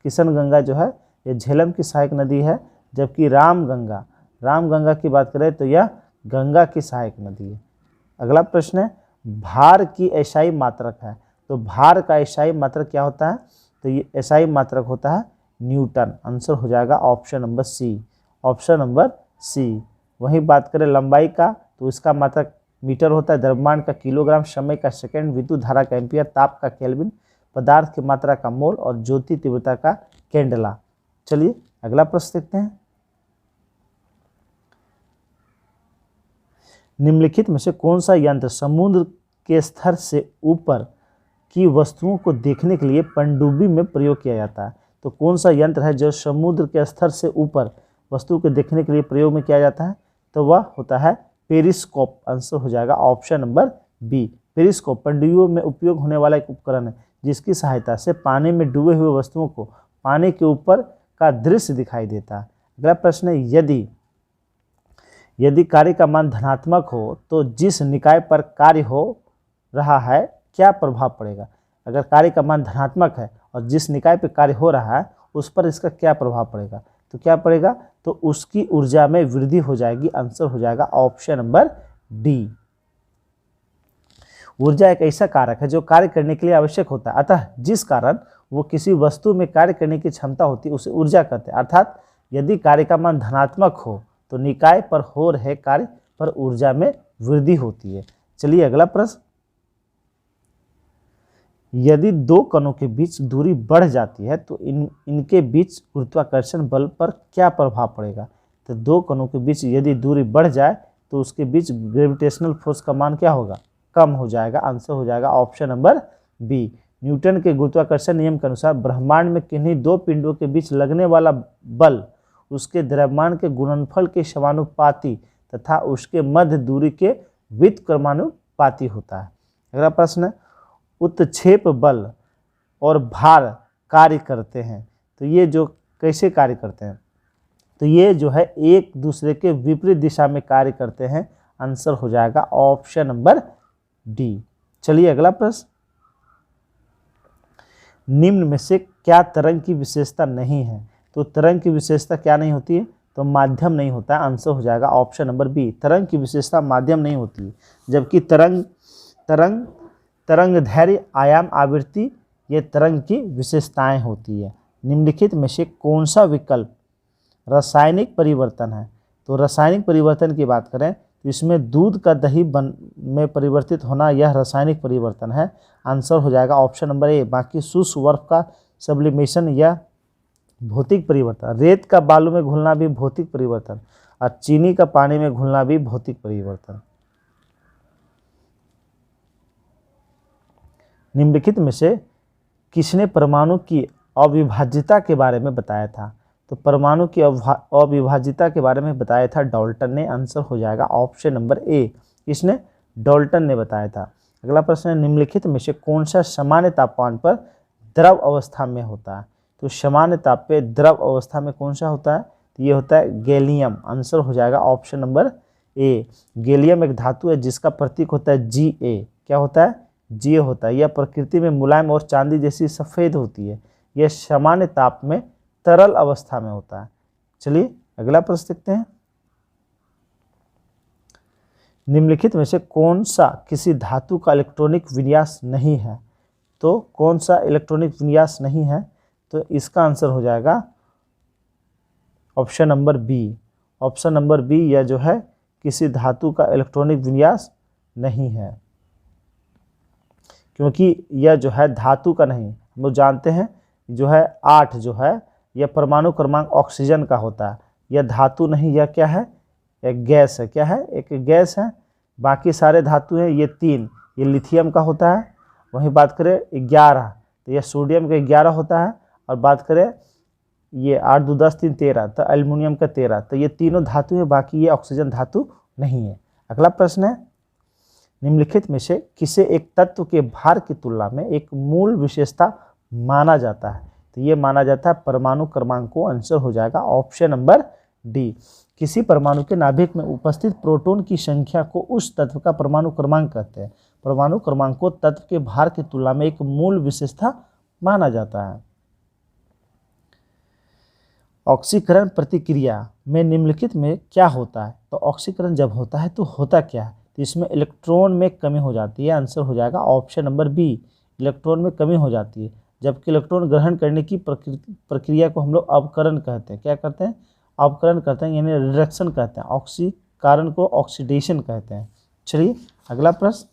किशनगंगा जो है यह झेलम की सहायक नदी है, जबकि रामगंगा की बात करें तो यह गंगा की सहायक नदी है। अगला प्रश्न है, भार की एसआई मात्रक है, तो भार का एसआई मात्रक क्या होता है? तो ये एसआई मात्रक होता है न्यूटन। आंसर हो जाएगा option number C, option number C. वहीं बात करें लंबाई का, तो इसका मात्रक मीटर होता है, द्रव्यमान का किलोग्राम, समय का सेकंड, विद्युत धारा का एम्पियर, ताप का केल्विन, पदार्थ की मात्रा का मोल और ज्योति तीव्रता का कैंडला। चलिए अगला प्रश्न देखते हैं, निम्नलिखित में से कौन सा यंत्र समुद्र के स्तर से ऊपर की वस्तुओं को देखने के लिए पनडुब्बी में प्रयोग किया जाता है? तो कौन सा यंत्र है जो समुद्र के स्तर से ऊपर वस्तु को देखने के लिए प्रयोग में किया जाता है? तो वह होता है पेरिस्कोप। आंसर हो जाएगा ऑप्शन नंबर बी। पेरिस्कोप पनडुब्बियों में उपयोग होने वाला एक उपकरण है, जिसकी सहायता से पानी में डूबे हुए वस्तुओं को पानी के ऊपर का दृश्य दिखाई देता है। अगला प्रश्न है, यदि कार्य का मान धनात्मक हो तो जिस निकाय पर कार्य हो रहा है क्या प्रभाव पड़ेगा? अगर कार्य का मान धनात्मक है और जिस निकाय पर कार्य हो रहा है उस पर इसका क्या प्रभाव पड़ेगा? तो क्या पड़ेगा? तो उसकी ऊर्जा में वृद्धि हो जाएगी। आंसर हो जाएगा ऑप्शन नंबर डी। ऊर्जा एक ऐसा कारक है जो कार्य करने के लिए आवश्यक होता है, अतः जिस कारण वो किसी वस्तु में कार्य करने की क्षमता होती है उसे ऊर्जा कहते हैं। अर्थात यदि कार्य का मान धनात्मक हो तो निकाय पर हो रहे कार्य पर ऊर्जा में वृद्धि होती है। चलिए अगला प्रश्न, यदि दो कणों के बीच दूरी बढ़ जाती है तो इनके बीच गुरुत्वाकर्षण बल पर क्या प्रभाव पड़ेगा? तो दो कणों के बीच यदि दूरी बढ़ जाए तो उसके बीच ग्रेविटेशनल फोर्स का मान क्या होगा? कम हो जाएगा। आंसर हो जाएगा ऑप्शन नंबर बी। न्यूटन के गुरुत्वाकर्षण नियम के अनुसार ब्रह्मांड में किन्हीं दो पिंडों के बीच लगने वाला बल उसके द्रव्यमान के गुणनफल के समानुपाती तथा उसके मध्य दूरी के व्युत्क्रमानुपाती होता है। अगला प्रश्न है, उत्क्षेप बल और भार कार्य करते हैं, तो ये जो कैसे कार्य करते हैं? तो ये जो है एक दूसरे के विपरीत दिशा में कार्य करते हैं। आंसर हो जाएगा ऑप्शन नंबर डी। चलिए अगला प्रश्न, निम्न में से क्या तरंग की विशेषता नहीं है? तो तरंग की विशेषता क्या नहीं होती है? तो माध्यम नहीं होता है। आंसर हो जाएगा ऑप्शन नंबर बी। तरंग की विशेषता माध्यम नहीं होती है, जबकि तरंग धैर्य, आयाम, आवृत्ति ये तरंग की विशेषताएं होती है। निम्नलिखित में से कौन सा विकल्प रासायनिक परिवर्तन है? तो रासायनिक परिवर्तन की बात करें तो इसमें दूध का दही में परिवर्तित होना यह रासायनिक परिवर्तन है। आंसर हो जाएगा ऑप्शन नंबर ए। बाकी शुष्क बर्फ का सब्लिमेशन या भौतिक परिवर्तन, रेत का बालू में घुलना भी भौतिक परिवर्तन, और चीनी का पानी में घुलना भी भौतिक परिवर्तन। निम्नलिखित में से किसने परमाणु की अविभाज्यता के बारे में बताया था? तो परमाणु की अविभाज्यता के बारे में बताया था डाल्टन ने। आंसर हो जाएगा ऑप्शन नंबर ए। किसने? डाल्टन ने बताया था। अगला प्रश्न है, निम्नलिखित में से कौन सा सामान्य तापमान पर द्रव अवस्था में होता है? तो सामान्य ताप पे द्रव अवस्था में कौन सा होता है? तो ये होता है गैलियम। आंसर हो जाएगा ऑप्शन नंबर ए। गैलियम एक धातु है जिसका प्रतीक होता है Ga। क्या होता है? Ga होता है। यह प्रकृति में मुलायम और चांदी जैसी सफ़ेद होती है। यह सामान्य ताप में तरल अवस्था में होता है। चलिए अगला प्रश्न देखते हैं। निम्नलिखित में से कौन सा किसी धातु का इलेक्ट्रॉनिक विन्यास नहीं है? तो कौन सा इलेक्ट्रॉनिक विन्यास नहीं है? तो इसका आंसर हो जाएगा option number B. Option number B, यह जो है किसी धातु का इलेक्ट्रॉनिक विन्यास नहीं है, क्योंकि यह जो है धातु का नहीं। हम लोग जानते हैं जो है 8 जो है यह परमाणु क्रमांक ऑक्सीजन का होता है। यह धातु नहीं, यह क्या है? एक गैस है। क्या है? एक गैस है। बाकी सारे धातु हैं ये 3, ये लिथियम का होता है। वहीं बात करें 11, तो यह सोडियम का 11 होता है। और बात करें ये 8 2 10 3 13, तो एल्युमिनियम का 13। तो ये तीनों धातु है, बाकी ये ऑक्सीजन धातु नहीं है। अगला प्रश्न है, निम्नलिखित में से किसे एक तत्व के भार की तुलना में एक मूल विशेषता माना जाता है? तो ये माना जाता है परमाणु क्रमांक को। आंसर हो जाएगा ऑप्शन नंबर डी। किसी परमाणु के नाभिक में उपस्थित प्रोटॉन की संख्या को उस तत्व का परमाणु क्रमांक कहते हैं। परमाणु क्रमांक को तत्व के भार की तुलना में एक मूल विशेषता माना जाता है। ऑक्सीकरण प्रतिक्रिया में निम्नलिखित में क्या होता है? तो ऑक्सीकरण जब होता है तो होता क्या है? तो इसमें इलेक्ट्रॉन में कमी हो जाती है। आंसर हो जाएगा ऑप्शन नंबर बी। इलेक्ट्रॉन में कमी हो जाती है, जबकि इलेक्ट्रॉन ग्रहण करने की प्रक्रिया को हम लोग अवकरण कहते हैं। क्या करते हैं? अवकरण करते हैं, यानी रिडक्शन कहते हैं। ऑक्सीकरण को ऑक्सीडेशन कहते हैं। चलिए अगला प्रश्न।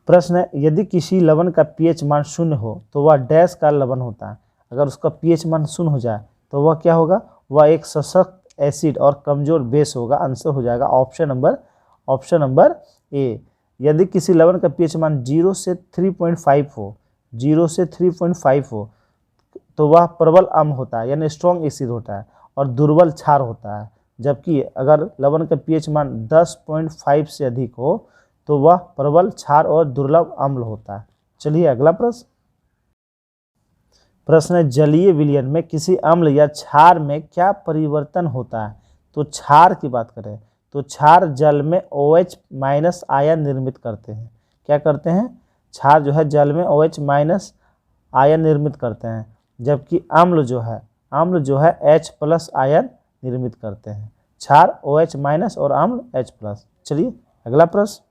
प्रश्न है, यदि किसी लवण का पीएच मान 0 हो तो वह डैश का लवण होता है। अगर उसका पीएच मान 0 हो जाए तो वह क्या होगा? वह एक सशक्त एसिड और कमजोर बेस होगा। आंसर हो जाएगा ऑप्शन नंबर ए। यदि किसी लवण का पीएच मान 0 से 3.5 हो, 0 से 3.5 हो, तो वह प्रबल अम्ल होता है, यानी स्ट्रॉन्ग एसिड होता है और दुर्बल क्षार होता है। जबकि अगर लवण का पीएच मान 10.5 से अधिक हो तो वह प्रबल क्षार और दुर्लभ अम्ल होता है। चलिए अगला प्रश्न है, जलीय विलयन में किसी अम्ल या क्षार में क्या परिवर्तन होता है? तो क्षार की बात करें तो क्षार जल में OH- आयन निर्मित करते हैं। क्या करते हैं? क्षार जो है जल में OH- आयन निर्मित करते हैं, जबकि अम्ल जो है H+ आयन निर्मित करते हैं। क्षार OH- और अम्ल H+। चलिए अगला प्रश्न,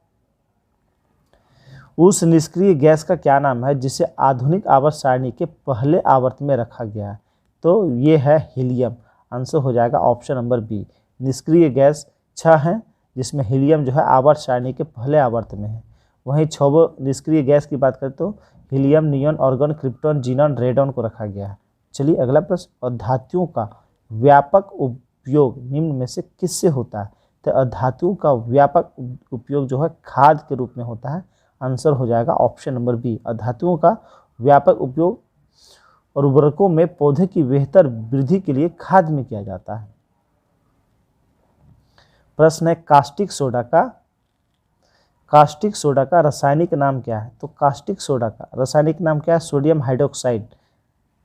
उस निष्क्रिय गैस का क्या नाम है जिसे आधुनिक आवर्त सारणी के पहले आवर्त में रखा गया है? तो ये है हीलियम। आंसर हो जाएगा ऑप्शन नंबर बी। निष्क्रिय गैस 6 हैं, जिसमें हीलियम जो है आवर्त सारणी के पहले आवर्त में है। वहीं 6 निष्क्रिय गैस की बात करें तो helium, neon, argon, krypton, xenon, radon को रखा गया है। चलिए अगला प्रश्न, और धातुओं का व्यापक उपयोग निम्न में से किससे होता है? तो धातुओं का व्यापक उपयोग जो है खाद के रूप में होता है। आंसर हो जाएगा ऑप्शन नंबर बी। धातुओं का व्यापक उपयोग और उर्वरकों में पौधे की बेहतर वृद्धि के लिए खाद में किया जाता है। प्रश्न है, कास्टिक सोडा का रासायनिक नाम क्या है? तो कास्टिक सोडा का रासायनिक नाम क्या है? Sodium hydroxide.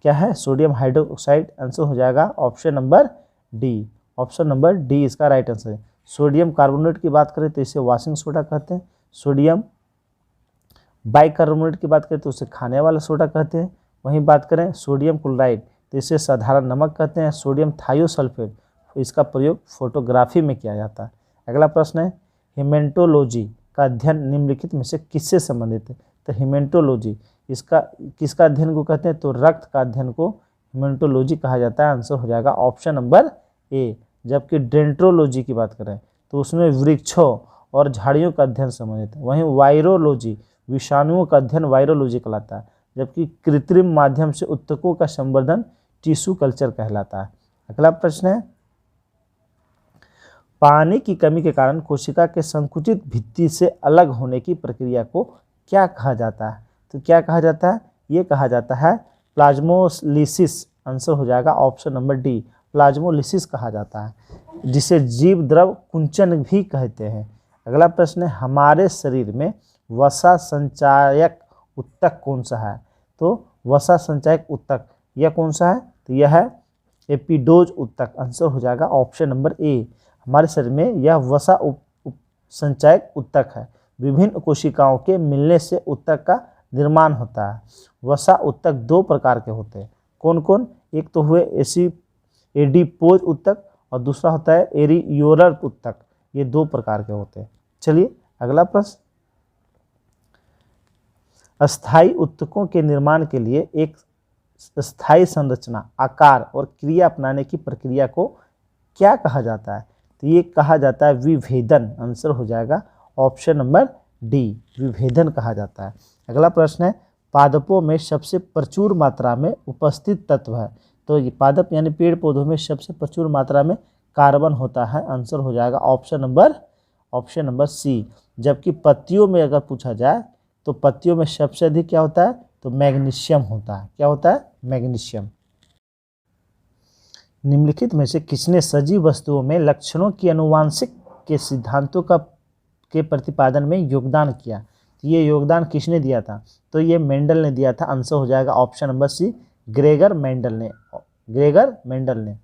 क्या है? Sodium hydroxide. आंसर हो जाएगा option number D. Option number D इसका राइट आंसर है। सोडियम कार्बोनेट की बात करें तो इसे वॉशिंग सोडा कहते हैं। सोडियम बाइकार्बोनेट की बात करें तो उसे खाने वाला सोडा कहते हैं। वहीं बात करें सोडियम क्लोराइड तो इसे साधारण नमक कहते हैं। सोडियम थायोसल्फेट, इसका प्रयोग फोटोग्राफी में किया जाता है। अगला प्रश्न है, हेमेटोलॉजी का अध्ययन निम्नलिखित में से किससे संबंधित है? तो हेमेटोलॉजी इसका किसका अध्ययन को कहते हैं? तो रक्त का अध्ययन को हेमेटोलॉजी कहा जाता है। आंसर हो जाएगा ऑप्शन नंबर ए। जबकि डेंट्रोलॉजी की बात करें तो उसमें वृक्षों और झाड़ियों का अध्ययन संबंधित है। वहीं वायरोलॉजी विषाणुओं का अध्ययन वायरोलॉजी कहलाता है, जबकि कृत्रिम माध्यम से ऊतकों का संवर्धन टिश्यू कल्चर कहलाता है। अगला प्रश्न है, पानी की कमी के कारण कोशिका के संकुचित भित्ति से अलग होने की प्रक्रिया को क्या कहा जाता है? तो क्या कहा जाता है? ये कहा जाता है प्लाज्मोलिसिस। आंसर हो जाएगा ऑप्शन नंबर डी, प्लाज्मोलिसिस कहा जाता है, जिसे जीव द्रव कुंचन भी कहते हैं। अगला प्रश्न है, हमारे शरीर में वसा संचायक ऊतक कौन सा है? तो वसा संचायक ऊतक यह कौन सा है? तो यह है एपिडोज ऊतक। आंसर हो जाएगा ऑप्शन नंबर ए। हमारे शरीर में यह वसा संचायक ऊतक है। विभिन्न कोशिकाओं के मिलने से ऊतक का निर्माण होता है। वसा ऊतक दो प्रकार के होते हैं। कौन कौन? एक तो हुए एडिपोज ऊतक और दूसरा होता है एरियोलर ऊतक। ये दो प्रकार के होते हैं। चलिए अगला प्रश्न, अस्थायी ऊतकों के निर्माण के लिए एक स्थायी संरचना, आकार और क्रिया अपनाने की प्रक्रिया को क्या कहा जाता है? तो ये कहा जाता है विभेदन। आंसर हो जाएगा ऑप्शन नंबर डी, विभेदन कहा जाता है। अगला प्रश्न है, पादपों में सबसे प्रचुर मात्रा में उपस्थित तत्व है? तो ये पादप यानी पेड़ पौधों में सबसे प्रचुर मात्रा में कार्बन होता है। आंसर हो जाएगा ऑप्शन नंबर सी। जबकि पत्तियों में अगर पूछा जाए तो पत्तियों में सबसे अधिक क्या होता है? तो मैग्नीशियम होता है। क्या होता है? मैग्नीशियम। निम्नलिखित में से किसने सजीव वस्तुओं में लक्षणों की आनुवांशिक के सिद्धांतों के प्रतिपादन में योगदान किया? ये योगदान किसने दिया था? तो ये मेंडल ने दिया था। आंसर हो जाएगा option number C, Gregor Mendel ने।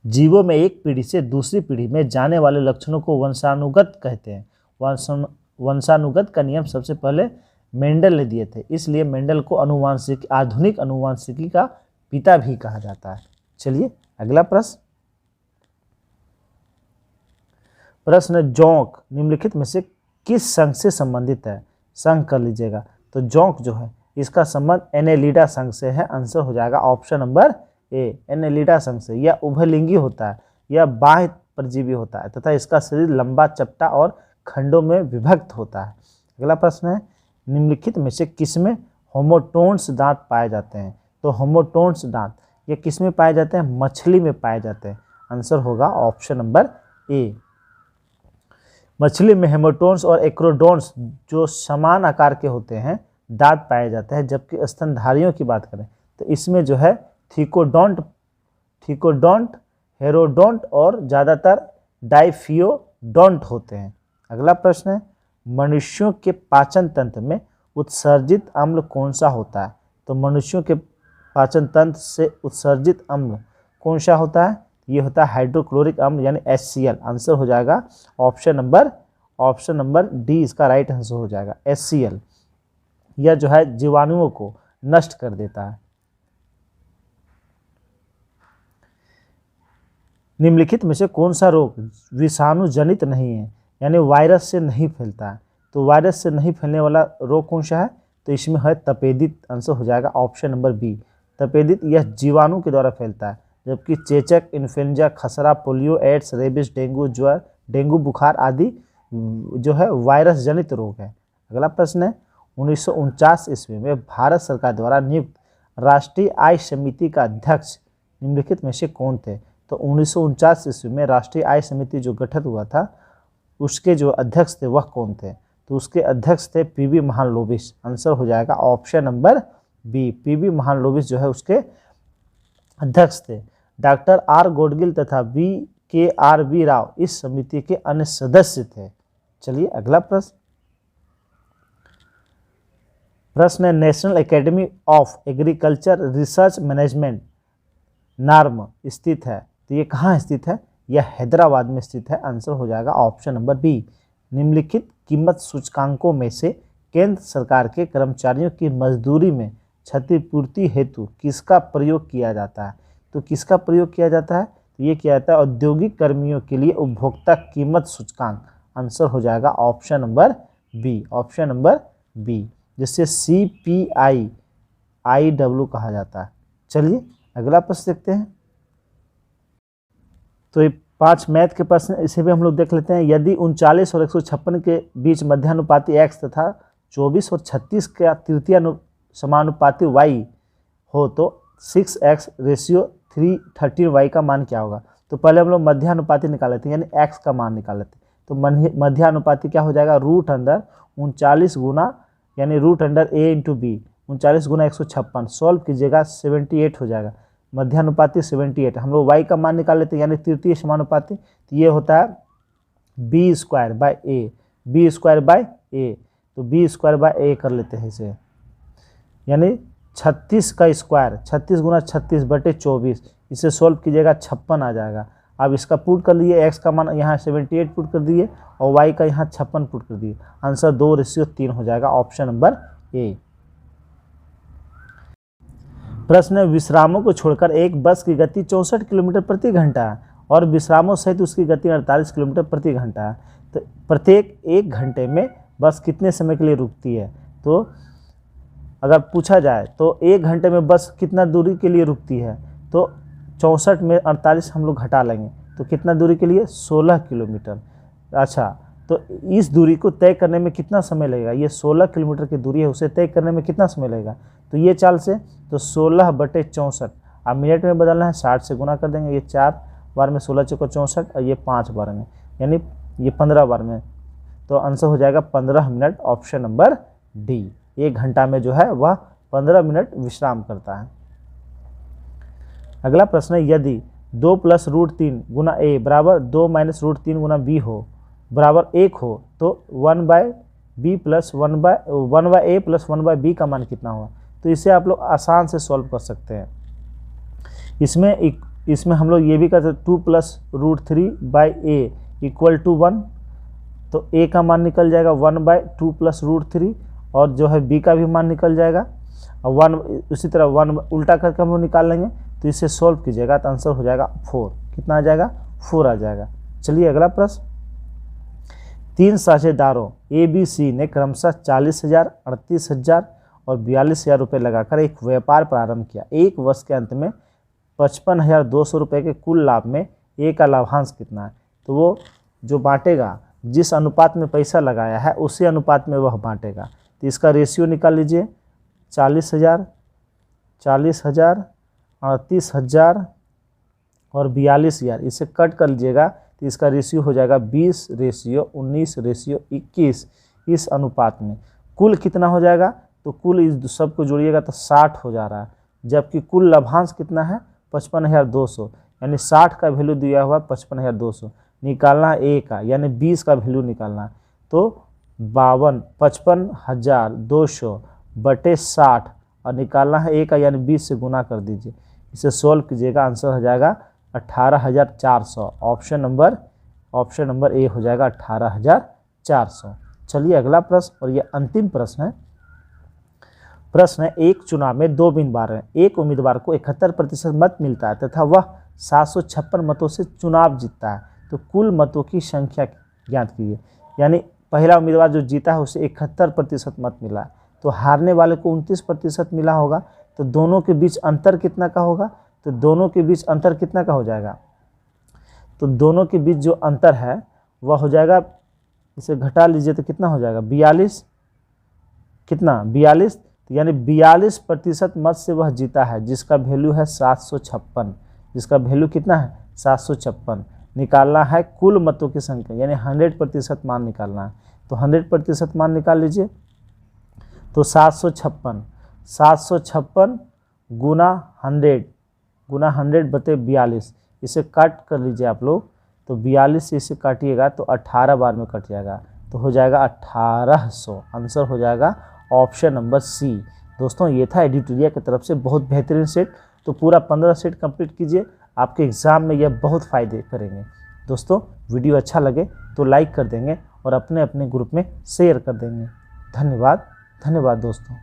जीवों में एक पीढ़ी से दूसरी पीढ़ी में जाने वाले लक्षणों को वंशानुगत कहते हैं। वंशानुगत का नियम सबसे पहले मेंडल ने दिए थे, इसलिए मेंडल को आधुनिक अनुवांशिकी का पिता भी कहा जाता है। चलिए अगला प्रश्न जोंक निम्नलिखित में से किस संघ से संबंधित है? संघ कर लीजिएगा। तो जोंक जो है इसका संबंध एनेलिडा संघ से है। आंसर हो जाएगा ऑप्शन नंबर ए, एनेलिडा संघ से। यह उभयलिंगी होता है, यह बाह्य परजीवी होता है तथा इसका शरीर लंबा, चपटा और खंडों में विभक्त होता है। अगला प्रश्न है, निम्नलिखित में से किसमें होमोटोन्स दांत पाए जाते हैं? तो होमोटोन्स दांत ये किसमें पाए जाते हैं? मछली में पाए जाते हैं। आंसर होगा ऑप्शन नंबर ए। मछली में हेमोटोन्स और एक्रोडोन्स जो समान आकार के होते हैं दांत पाए जाते हैं, जबकि स्तनधारियों की बात करें तो इसमें जो है थिकोडोंट, हेरोडोंट और ज़्यादातर डाइफियोडोंट होते हैं। अगला प्रश्न है, मनुष्यों के पाचन तंत्र में उत्सर्जित अम्ल कौन सा होता है? तो मनुष्यों के पाचन तंत्र से उत्सर्जित अम्ल कौन सा होता है? ये होता है हाइड्रोक्लोरिक अम्ल यानी HCl। आंसर हो जाएगा ऑप्शन नंबर डी, इसका राइट आंसर हो जाएगा HCl। यह जो है जीवाणुओं को नष्ट कर देता है। निम्नलिखित में से कौन सा रोग विषाणु जनित नहीं है, यानी वायरस से नहीं फैलता है? तो वायरस से नहीं फैलने वाला रोग कौन सा है? तो इसमें है तपेदिक। आंसर हो जाएगा ऑप्शन नंबर बी, तपेदिक। यह जीवाणु के द्वारा फैलता है, जबकि चेचक, इन्फ्लुएंजा, खसरा, पोलियो, एड्स, रेबिस, डेंगू, ज्वर, डेंगू बुखार आदि जो है वायरस जनित रोग है। अगला प्रश्न है, 1949 ईस्वी में भारत सरकार द्वारा नियुक्त राष्ट्रीय आय समिति का अध्यक्ष निम्नलिखित में से कौन थे? तो 1949 ईस्वी में राष्ट्रीय आय समिति जो गठित हुआ था उसके जो अध्यक्ष थे वह कौन थे? तो उसके अध्यक्ष थे PV महालनोबिस। आंसर हो जाएगा option number B, PV Mahalanobis जो है उसके अध्यक्ष थे। डॉक्टर R गोडगिल तथा KRV राव इस समिति के अन्य सदस्य थे। चलिए अगला प्रश्न है, national academy of agriculture research management NAARM स्थित है, तो ये कहाँ स्थित है? यह हैदराबाद में स्थित है। आंसर हो जाएगा ऑप्शन नंबर बी। निम्नलिखित कीमत सूचकांकों में से केंद्र सरकार के कर्मचारियों की मजदूरी में क्षतिपूर्ति हेतु किसका प्रयोग किया जाता है? तो किसका प्रयोग किया जाता है? तो ये किया जाता है औद्योगिक कर्मियों के लिए उपभोक्ता कीमत सूचकांक। आंसर हो जाएगा ऑप्शन नंबर बी, जिससे CPI-IW कहा जाता है। चलिए अगला प्रश्न देखते हैं। तो ये 5 मैथ के प्रश्न, इसे भी हम लोग देख लेते हैं। यदि 39 और 156 के बीच मध्यानुपाती x तथा 24 और 36 का तृतीय समानुपाती y हो तो 6x रेशियो 313y का मान क्या होगा। तो पहले हम लोग मध्यानुपाती निकाल लेते हैं, यानी x का मान निकाल लेते हैं। तो मध्यानुपाती क्या हो जाएगा, रूट अंडर 39 गुना यानी root under a into B, 39 गुना 156, सॉल्व कीजिएगा 78 हो जाएगा। मध्यानुपाती 78, हम लोग y का मान निकाल लेते हैं यानी तृतीय समानुपाती, तो ये होता है B square by A, B square by A, तो बी स्क्वायर बाय ए कर लेते हैं इसे, यानी 36 का स्क्वायर, 36 गुना 36 बटे 24, इसे सोल्व कीजिएगा 56 आ जाएगा। अब इसका पुट कर लिए, x का मान यहाँ 78 पुट कर दिए और y का यहाँ 56 पुट कर दिए, आंसर 2:3 हो जाएगा, ऑप्शन नंबर ए। प्रश्न है, विश्रामों को छोड़कर एक बस की गति 64 किलोमीटर प्रति घंटा है और विश्रामों सहित उसकी गति 48 किलोमीटर प्रति घंटा है, तो प्रत्येक 1 घंटे में बस कितने समय के लिए रुकती है। तो अगर पूछा जाए तो 1 घंटे में बस कितना दूरी के लिए रुकती है, तो 64 में 48 हम लोग घटा लेंगे, तो कितना दूरी के लिए 16 किलोमीटर। अच्छा, तो इस दूरी को तय करने में कितना समय लगेगा, ये 16 किलोमीटर की दूरी है, उसे तय करने में कितना समय लगेगा। तो ये चाल से तो 16 बटे 64, अब मिनट में बदलना है, 60 से गुना कर देंगे, ये 4 बार में 16 चौको 64 और ये 5 बार में, यानी ये 15 बार में, तो आंसर हो जाएगा 15 मिनट, ऑप्शन नंबर डी। 1 घंटा में जो है वह 15 मिनट विश्राम करता है। अगला प्रश्न है, यदि 2 + √3 गुना ए बराबर 2 - √3 गुना बी हो बराबर 1 हो तो 1/b + 1/a + 1/b का मान कितना होगा। तो इसे आप लोग आसान से सॉल्व कर सकते हैं। इसमें हम लोग ये भी कर सकते, 2 + √3/a = 1, तो a का मान निकल जाएगा 1/2 + √3 और जो है b का भी मान निकल जाएगा, और 1 उसी तरह 1 उल्टा करके हम लोग निकाल लेंगे, तो इसे सॉल्व कीजिएगा तो आंसर हो जाएगा 4। कितना आ जाएगा, 4 आ जाएगा। चलिए अगला प्रश्न, 3 साझेदारों ए बी सी ने क्रमशः 40,000, 38,000 और 42,000 रुपये लगाकर एक व्यापार प्रारंभ किया। एक वर्ष के अंत में 55,200 रुपये के कुल लाभ में ए का लाभांश कितना है। तो वो जो बांटेगा, जिस अनुपात में पैसा लगाया है उसी अनुपात में वह बांटेगा। तो इसका रेशियो निकाल लीजिए, 40,000, 40,000, 38,000 और 42,000, इसे कट कर लीजिएगा तो इसका रेशियो हो जाएगा 20:19:21। इस अनुपात में कुल कितना हो जाएगा, तो कुल इस सब को जोड़िएगा तो 60 हो जा रहा है, जबकि कुल लाभांश कितना है 55,200, यानी 60 का वैल्यू दिया हुआ 55,200, निकालना है ए का, यानी 20 का वैल्यू निकालना है। तो 55,200 बटे 60 और निकालना है ए का, यानी 20 से गुना कर दीजिए, इसे सोल्व कीजिएगा, आंसर हो जाएगा 18,400, ऑप्शन नंबर ए हो जाएगा 18,400। चलिए अगला प्रश्न, और ये अंतिम प्रश्न है। प्रश्न है, एक चुनाव में 2 उम्मीदवार हैं, एक उम्मीदवार को 71% मत मिलता है तथा वह 756 मतों से चुनाव जीतता है, तो कुल मतों की संख्या ज्ञात कीजिए। यानी पहला उम्मीदवार जो जीता है उसे 71% मत मिला है, तो हारने वाले को 29% मिला होगा, तो दोनों के बीच अंतर कितना का होगा, तो दोनों के बीच अंतर कितना का हो जाएगा, तो दोनों के बीच जो अंतर है वह हो जाएगा, इसे घटा लीजिए तो कितना हो जाएगा 42, कितना 42, यानी 42% मत से वह जीता है, जिसका वैल्यू है 756, जिसका वैल्यू कितना है 756। निकालना है कुल मतों की संख्या, यानी 100% मान निकालना है, तो 100% मान निकाल लीजिए, तो 756 गुना 100 बटे 42, इसे काट कर लीजिए आप लोग, तो 42 से इसे काटिएगा तो 18 बार में कट जाएगा, तो हो जाएगा 1800, आंसर हो जाएगा ऑप्शन नंबर सी। दोस्तों ये था एडिटोरिया की तरफ से बहुत बेहतरीन सेट, तो पूरा 15 सेट कंप्लीट कीजिए, आपके एग्ज़ाम में यह बहुत फ़ायदे करेंगे। दोस्तों वीडियो अच्छा लगे तो लाइक कर देंगे और अपने अपने ग्रुप में शेयर कर देंगे। धन्यवाद दोस्तों।